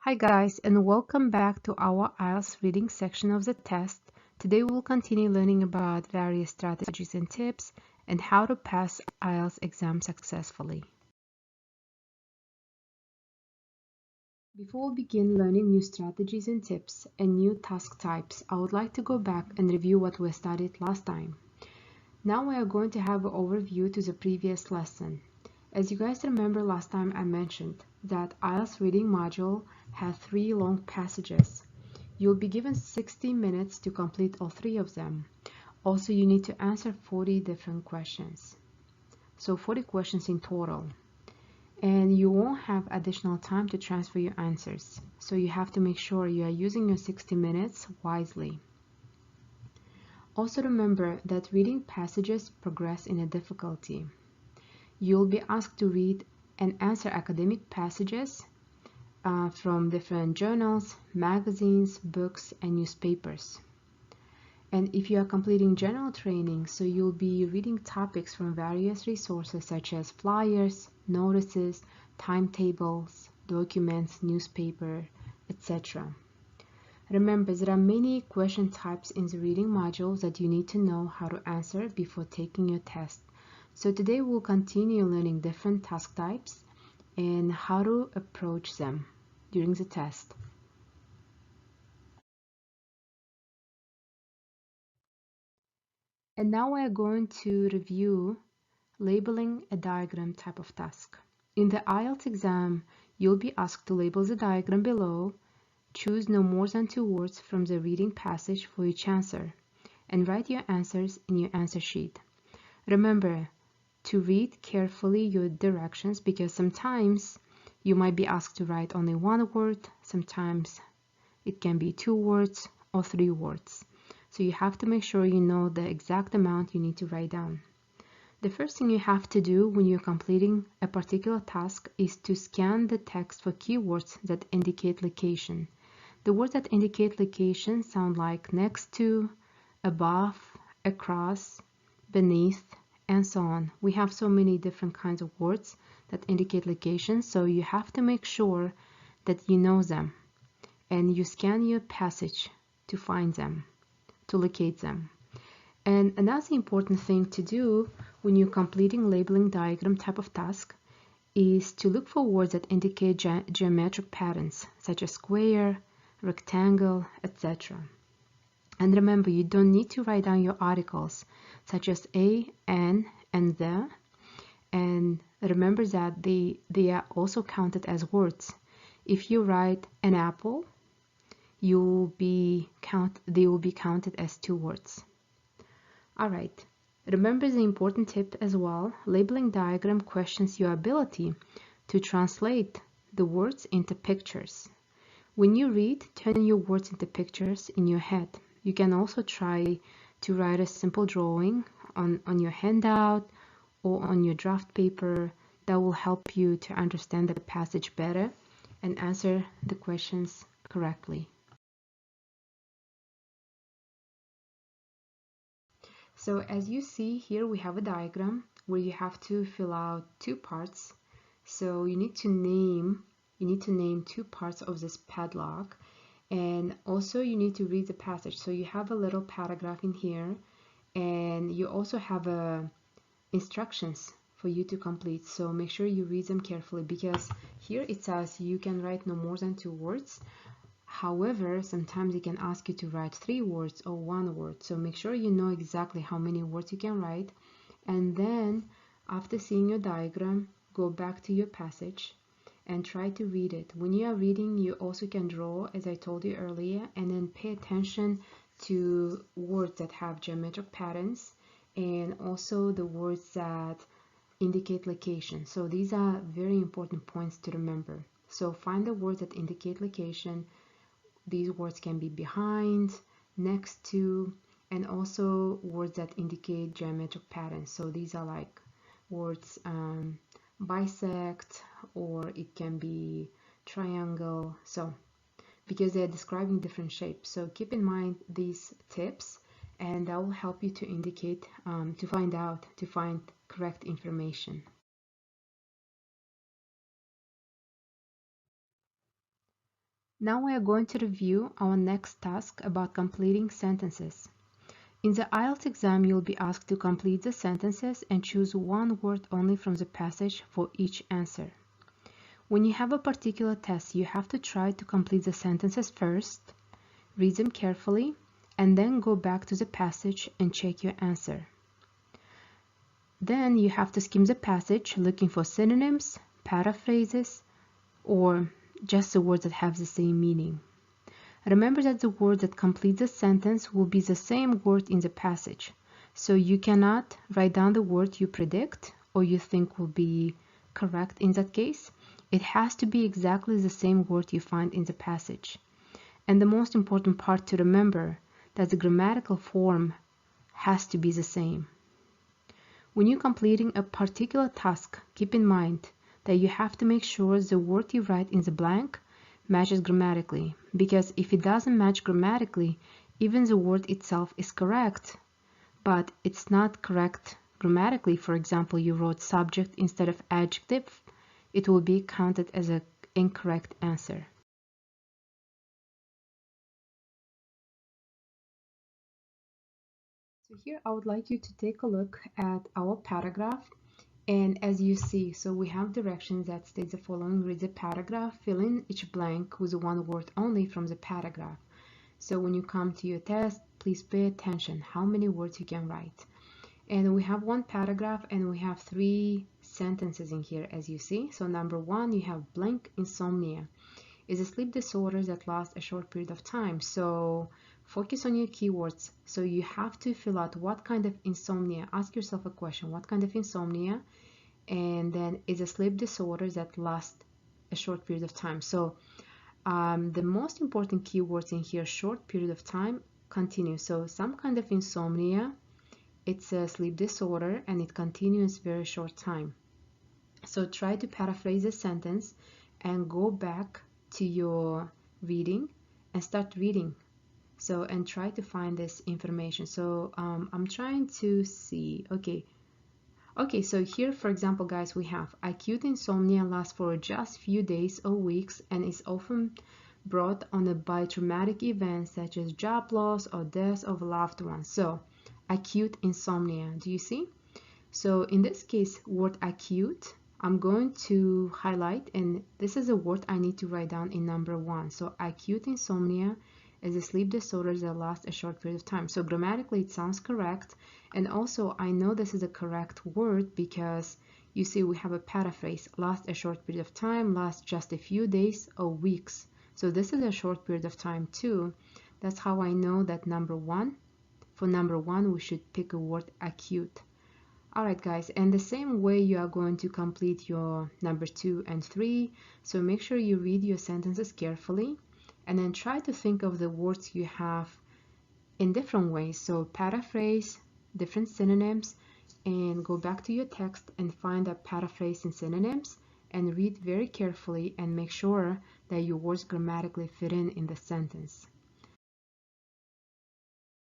Hi guys, and welcome back to our IELTS reading section of the test. Today we will continue learning about various strategies and tips and how to pass IELTS exam successfully. Before we begin learning new strategies and tips and new task types, I would like to go back and review what we studied last time. Now we are going to have an overview to the previous lesson. As you guys remember, last time I mentioned that IELTS reading module had 3 long passages. You'll be given 60 minutes to complete all 3 of them. Also, you need to answer 40 different questions. So 40 questions in total. And you won't have additional time to transfer your answers. So you have to make sure you are using your 60 minutes wisely. Also remember that reading passages progress in a difficulty. You'll be asked to read and answer academic passages from different journals, magazines, books, and newspapers. And if you are completing general training, so you'll be reading topics from various resources such as flyers, notices, timetables, documents, newspaper, etc. Remember, there are many question types in the reading modules that you need to know how to answer before taking your test. So today we'll continue learning different task types and how to approach them during the test. And now we are going to review labeling a diagram type of task. In the IELTS exam, you'll be asked to label the diagram below, choose no more than 2 words from the reading passage for each answer, and write your answers in your answer sheet. Remember to read carefully your directions because sometimes you might be asked to write only 1 word, sometimes it can be 2 words or 3 words. So you have to make sure you know the exact amount you need to write down. The first thing you have to do when you're completing a particular task is to scan the text for keywords that indicate location. The words that indicate location sound like next to, above, across, beneath, and so on. We have so many different kinds of words that indicate location, so you have to make sure that you know them and you scan your passage to find them, to locate them. And another important thing to do when you're completing labeling diagram type of task is to look for words that indicate geometric patterns such as square, rectangle, etc. And remember, you don't need to write down your articles such as a, an, and the. And remember that they are also counted as words. If you write an apple, they will be counted as 2 words. Alright, remember the important tip as well. Labeling diagram questions your ability to translate the words into pictures. When you read, turn your words into pictures in your head. You can also try to write a simple drawing on your handout or on your draft paper. That will help you to understand the passage better and answer the questions correctly. So as you see here, we have a diagram where you have to fill out 2 parts. So you need to name 2 parts of this padlock, and also you need to read the passage. So you have a little paragraph in here, and you also have instructions for you to complete. So make sure you read them carefully because here it says you can write no more than 2 words. However, sometimes it can ask you to write 3 words or 1 word. So make sure you know exactly how many words you can write. And then after seeing your diagram, go back to your passage and try to read it. When you are reading, you also can draw, as I told you earlier, and then pay attention to words that have geometric patterns and also the words that indicate location. So these are very important points to remember. So find the words that indicate location. These words can be behind, next to, and also words that indicate geometric patterns. So these are like words bisect, or it can be triangle. So because they're describing different shapes. So keep in mind these tips, and that will help you to indicate, to find correct information. Now we are going to review our next task about completing sentences. In the IELTS exam, you'll be asked to complete the sentences and choose one word only from the passage for each answer. When you have a particular test, you have to try to complete the sentences first, read them carefully, and then go back to the passage and check your answer. Then you have to skim the passage looking for synonyms, paraphrases, or just the words that have the same meaning. Remember that the word that completes the sentence will be the same word in the passage, so you cannot write down the word you predict or you think will be correct in that case. It has to be exactly the same word you find in the passage. And the most important part to remember, that the grammatical form has to be the same. When you're completing a particular task, keep in mind that you have to make sure the word you write in the blank matches grammatically, because if it doesn't match grammatically, even the word itself is correct, but it's not correct grammatically. For example, you wrote subject instead of adjective, it will be counted as an incorrect answer. So here I would like you to take a look at our paragraph. And as you see, so we have directions that state the following. Read the paragraph, fill in each blank with one word only from the paragraph. So when you come to your test, please pay attention how many words you can write. And we have one paragraph and we have 3 sentences in here, as you see. So number 1, you have blank insomnia is a sleep disorder that lasts a short period of time. So focus on your keywords. So you have to fill out what kind of insomnia. Ask yourself a question, what kind of insomnia? And then is a sleep disorder that lasts a short period of time. So the most important keywords in here, short period of time, continue. So some kind of insomnia, it's a sleep disorder and it continues very short time. So try to paraphrase the sentence and go back to your reading and start reading. So and try to find this information. So I'm trying to see. Okay, so here, for example, guys, we have acute insomnia lasts for just few days or weeks and is often brought on by traumatic events such as job loss or death of a loved one. So acute insomnia, do you see? So in this case, word acute, I'm going to highlight, and this is a word I need to write down in number 1. So acute insomnia is a sleep disorder that lasts a short period of time. So grammatically it sounds correct, and also I know this is a correct word because you see we have a paraphrase, last a short period of time, last just a few days or weeks. So this is a short period of time too. That's how I know that number 1, for number 1 we should pick a word acute. Alright guys, and the same way you are going to complete your number 2 and 3. So make sure you read your sentences carefully and then try to think of the words you have in different ways. So paraphrase different synonyms and go back to your text and find a paraphrase in synonyms and read very carefully and make sure that your words grammatically fit in the sentence.